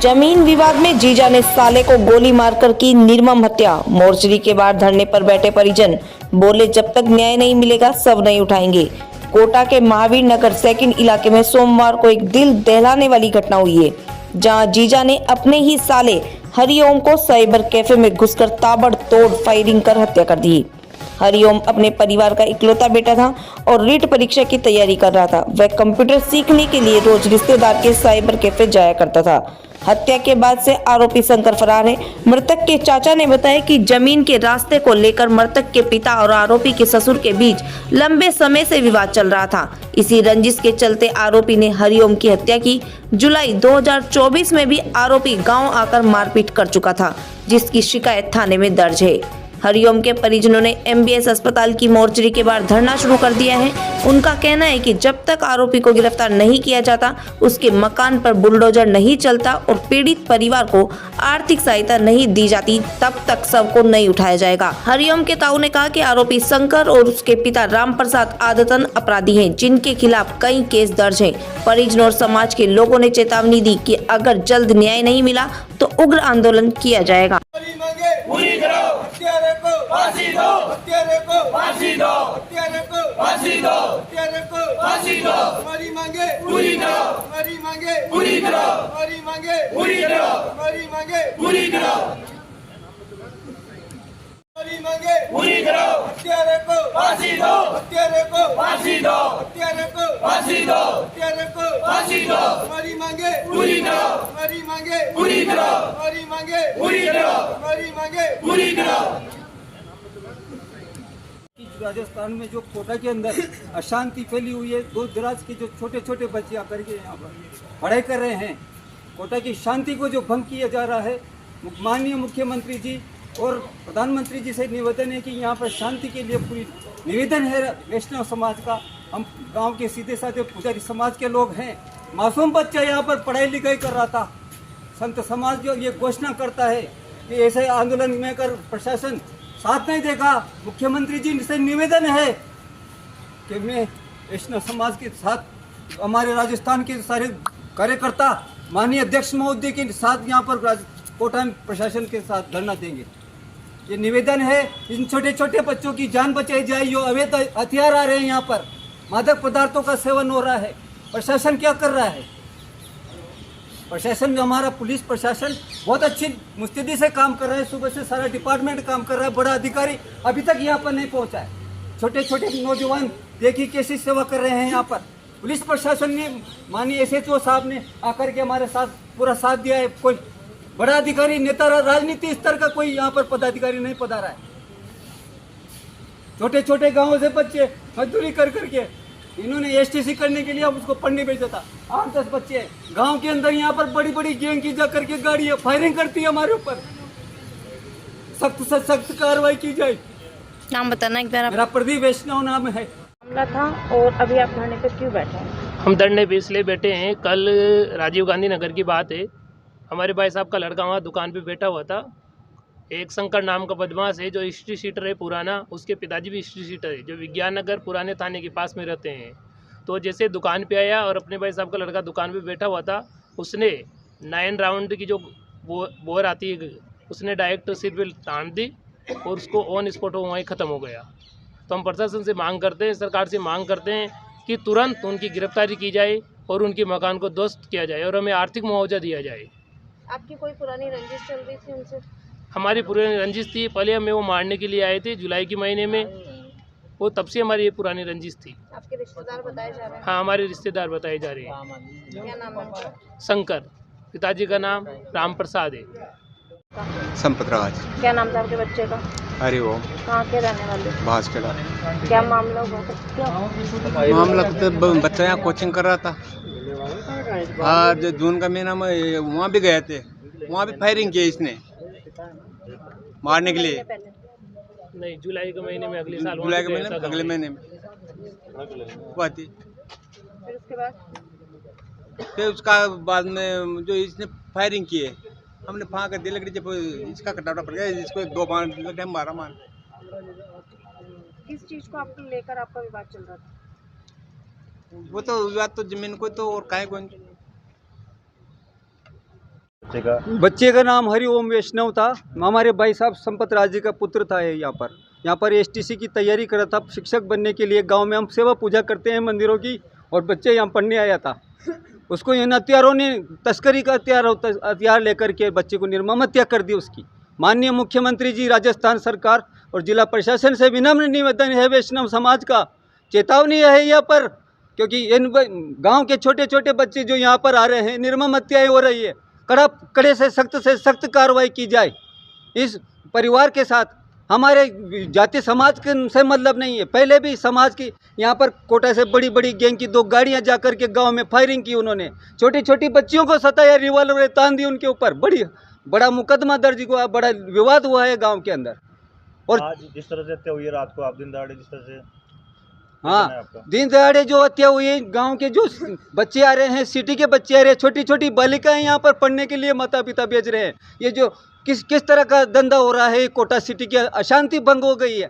जमीन विवाद में जीजा ने साले को गोली मारकर की निर्मम हत्या। मोर्चरी के बाहर धरने पर बैठे परिजन बोले, जब तक न्याय नहीं मिलेगा सब नहीं उठाएंगे। कोटा के महावीर नगर सेकंड इलाके में सोमवार को एक दिल दहलाने वाली घटना हुई है, जहां जीजा ने अपने ही साले हरिओम को साइबर कैफे में घुसकर ताबड़तोड़ फायरिंग कर हत्या कर दी। हरिओम अपने परिवार का इकलौता बेटा था और रीट परीक्षा की तैयारी कर रहा था। वह कंप्यूटर सीखने के लिए रोज रिश्तेदार के साइबर कैफे जाया करता था। हत्या के बाद से आरोपी शंकर फरार है। मृतक के चाचा ने बताया कि जमीन के रास्ते को लेकर मृतक के पिता और आरोपी के ससुर के बीच लंबे समय से विवाद चल रहा था। इसी रंजिश के चलते आरोपी ने हरिओम की हत्या की। जुलाई 2024 में भी आरोपी गांव आकर मारपीट कर चुका था, जिसकी शिकायत थाने में दर्ज है। हरिओम के परिजनों ने एमबीएस अस्पताल की मोर्चरी के बाहर धरना शुरू कर दिया है। उनका कहना है कि जब तक आरोपी को गिरफ्तार नहीं किया जाता, उसके मकान पर बुलडोजर नहीं चलता और पीड़ित परिवार को आर्थिक सहायता नहीं दी जाती, तब तक सबको नहीं उठाया जाएगा। हरिओम के ताऊ ने कहा कि आरोपी शंकर और उसके पिता राम प्रसाद आदतन अपराधी हैं, जिनके खिलाफ कई केस दर्ज हैं। परिजनों और समाज के लोगों ने चेतावनी दी कि अगर जल्द न्याय नहीं मिला तो उग्र आंदोलन किया जाएगा। पूरी करो, हत्यारे को फांसी दो, हत्यारे को फांसी दो, हत्यारे को फांसी दो, हत्यारे को फांसी दो। हमारी मांगे पूरी करो, हमारी मांगे पूरी करो, हमारी मांगे पूरी करो, हमारी मांगे पूरी करो, हमारी मांगे पूरी करो। हत्यारे को फांसी दो, हत्यारे को फांसी दो, हत्यारे को फांसी दो, हत्यारे को फांसी दो। हमारी मांगे पूरी करो, हमारी मांगे पूरी करो, हमारी मांगे पूरी करो, हमारी मांगे पूरी करो। राजस्थान में जो कोटा के अंदर अशांति फैली हुई है, दूर दराज के जो छोटे छोटे बच्चे आकर के यहाँ पर पढ़ाई कर रहे हैं, कोटा की शांति को जो भंग किया जा रहा है। माननीय मुख्यमंत्री जी और प्रधानमंत्री जी से निवेदन है कि यहाँ पर शांति के लिए पूरी निवेदन है वैष्णव समाज का। हम गांव के सीधे साधे पुजारी समाज के लोग हैं। मासूम बच्चा यहाँ पर पढ़ाई लिखाई कर रहा था। संत समाज जो ये घोषणा करता है कि ऐसे आंदोलन में कर प्रशासन साथ नहीं देगा। मुख्यमंत्री जी से निवेदन है कि मैं वैष्णव समाज के साथ, हमारे राजस्थान के सारे कार्यकर्ता माननीय अध्यक्ष महोदय के साथ यहाँ पर कोटा में प्रशासन के साथ धरना देंगे। ये निवेदन है, इन छोटे छोटे बच्चों की जान बचाई जाए। जो अवैध हथियार आ रहे हैं यहाँ पर, मादक पदार्थों का सेवन हो रहा है। प्रशासन क्या कर रहा है? प्रशासन, हमारा पुलिस प्रशासन बहुत अच्छी मुस्तैदी से काम कर रहा है। सुबह से सारा डिपार्टमेंट काम कर रहा है। बड़ा अधिकारी अभी तक यहाँ पर नहीं पहुँचा है। छोटे छोटे नौजवान देखिए कैसी सेवा कर रहे हैं यहाँ पर। पुलिस प्रशासन ने, माननीय SHO साहब ने आकर के हमारे साथ पूरा साथ दिया है। कोई बड़ा अधिकारी, नेता, राजनीति स्तर का कोई यहाँ पर पदाधिकारी नहीं पधारा है। छोटे छोटे गांवों से बच्चे मजदूरी कर करके इन्होंने STC करने के लिए अब उसको पढ़ने भेजा था। 8-10 बच्चे गांव के अंदर यहाँ पर बड़ी बड़ी गैंग की जा करके गाड़ी फायरिंग करती है हमारे ऊपर। सख्त से सख्त कार्रवाई की जाए। नाम बताना एक बार। मेरा प्रदीप वैष्णव नाम है। मामला था और अभी आप धरने पर क्यों बैठे हैं? हम धरने पे इसलिए बैठे हैं, कल राजीव गांधी नगर की बात है। हमारे भाई साहब का लड़का वहाँ दुकान पे बैठा हुआ था। एक शंकर नाम का बदमाश है जो हिस्ट्री शीटर है पुराना, उसके पिताजी भी हिस्ट्री शीटर है, जो विज्ञान नगर पुराने थाने के पास में रहते हैं। तो जैसे दुकान पे आया और अपने भाई साहब का लड़का दुकान पे बैठा हुआ था, उसने 9 राउंड की जो बोर आती है, उसने डायरेक्ट सिर पे तान दी और उसको ऑन स्पॉट वो वहीं ख़त्म हो गया। तो हम प्रशासन से मांग करते हैं, सरकार से मांग करते हैं कि तुरंत उनकी गिरफ्तारी की जाए और उनके मकान को ध्वस्त किया जाए और हमें आर्थिक मुआवजा दिया जाए। आपकी कोई पुरानी रंजिश चल रही थी उनसे? हमारी पुरानी रंजिश थी। पहले हमें वो मारने के लिए आए थे जुलाई के महीने में, वो तब से हमारी ये पुरानी रंजिश थी। आपके रिश्तेदार बताए जा रहे हैं? हाँ, हमारे रिश्तेदार बताए जा रहे हैं। क्या नाम है उनका? शंकर, पिताजी का नाम राम प्रसाद है। संपत राज। क्या नाम था आपके बच्चे का? हरिओम। कहाँ के रहने वाले? भास्करा। क्या मामला हुआ था? क्यों? मामला तो बच्चा यहाँ कोचिंग कर रहा था। आज जून का महीना में वहाँ भी गए थे, वहाँ भी फायरिंग की इसने मारने के लिए। नहीं, जुलाई के महीने में अगले साल। जुलाई के महीने, अगले महीने में हुआ थी। फिर उसका बाद में जो इसने फायरिंग की है, हमने फाँक कर दिया। लकड़ी जब इसका कटावटा पड़ गया, इसको 2 बार मारा। किस चीज को आपको लेकर आपका विवाद चल रहा था? वो तो विवाद तो जमीन को तो और काहे को। बच्चे का? बच्चे का नाम हरिओम वैष्णव था। हमारे भाई साहब संपत राज जी का पुत्र था ये। यहाँ पर एसटीसी की तैयारी कर रहा था शिक्षक बनने के लिए। गांव में हम सेवा पूजा करते हैं मंदिरों की, और बच्चे यहाँ पढ़ने आया था। उसको इन हत्यारों ने तस्करी का हथियार लेकर के बच्चे को निर्मम हत्या कर दी उसकी। माननीय मुख्यमंत्री जी, राजस्थान सरकार और जिला प्रशासन से विनम्र निवेदन है, वैष्णव समाज का चेतावनी है यहाँ पर, क्योंकि इन गांव के छोटे छोटे बच्चे जो यहाँ पर आ रहे हैं, निर्मम हत्याएं हो रही है। कड़े से सख्त कार्रवाई की जाए इस परिवार के साथ। हमारे जाति समाज के से मतलब नहीं है। पहले भी समाज की यहाँ पर कोटा से बड़ी बड़ी गैंग की 2 गाड़ियाँ जाकर के गांव में फायरिंग की उन्होंने। छोटी छोटी बच्चियों को सताया, रिवॉल्वर तान दी उनके ऊपर। बड़ा मुकदमा दर्ज हुआ, बड़ा विवाद हुआ है गांव के अंदर। और आज जिस तरह से हत्या हुई है रात को, आप दिन दहाड़े जिस तरह से, हाँ, दिन दहाड़े जो हत्या हुई है, गांव के जो बच्चे आ रहे हैं, सिटी के बच्चे आ रहे हैं, छोटी छोटी बालिकाएं यहाँ पर पढ़ने के लिए माता पिता भेज रहे हैं। ये जो किस तरह का धंधा हो रहा है, कोटा सिटी की अशांति भंग हो गई है।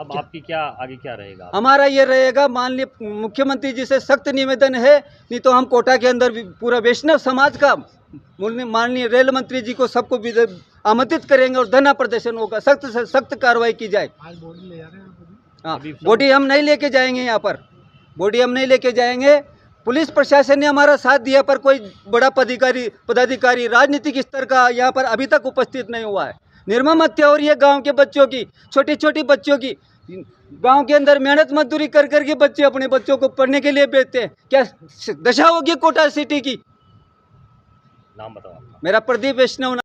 अब आपकी क्या आगे क्या रहेगा? हमारा ये रहेगा, माननीय मुख्यमंत्री जी से सख्त निवेदन है, नहीं तो हम कोटा के अंदर भी पूरा वैष्णव समाज का माननीय रेल मंत्री जी को सबको भी आमंत्रित करेंगे और धरना प्रदर्शन होगा। सख्त से सख्त कार्रवाई की जाए। हाँ, बॉडी हम नहीं लेके जाएंगे यहाँ पर, बॉडी हम नहीं लेके जाएंगे। पुलिस प्रशासन ने हमारा साथ दिया, पर कोई बड़ा पदाधिकारी राजनीतिक स्तर का यहाँ पर अभी तक उपस्थित नहीं हुआ है। निर्मम हत्या हो रही है गांव के बच्चों की, छोटी छोटी बच्चों की। गांव के अंदर मेहनत मजदूरी कर करके बच्चे अपने बच्चों को पढ़ने के लिए भेजते हैं। क्या दशा होगी कोटा सिटी की? नाम बताओ आपका। मेरा प्रदीप वैष्णव।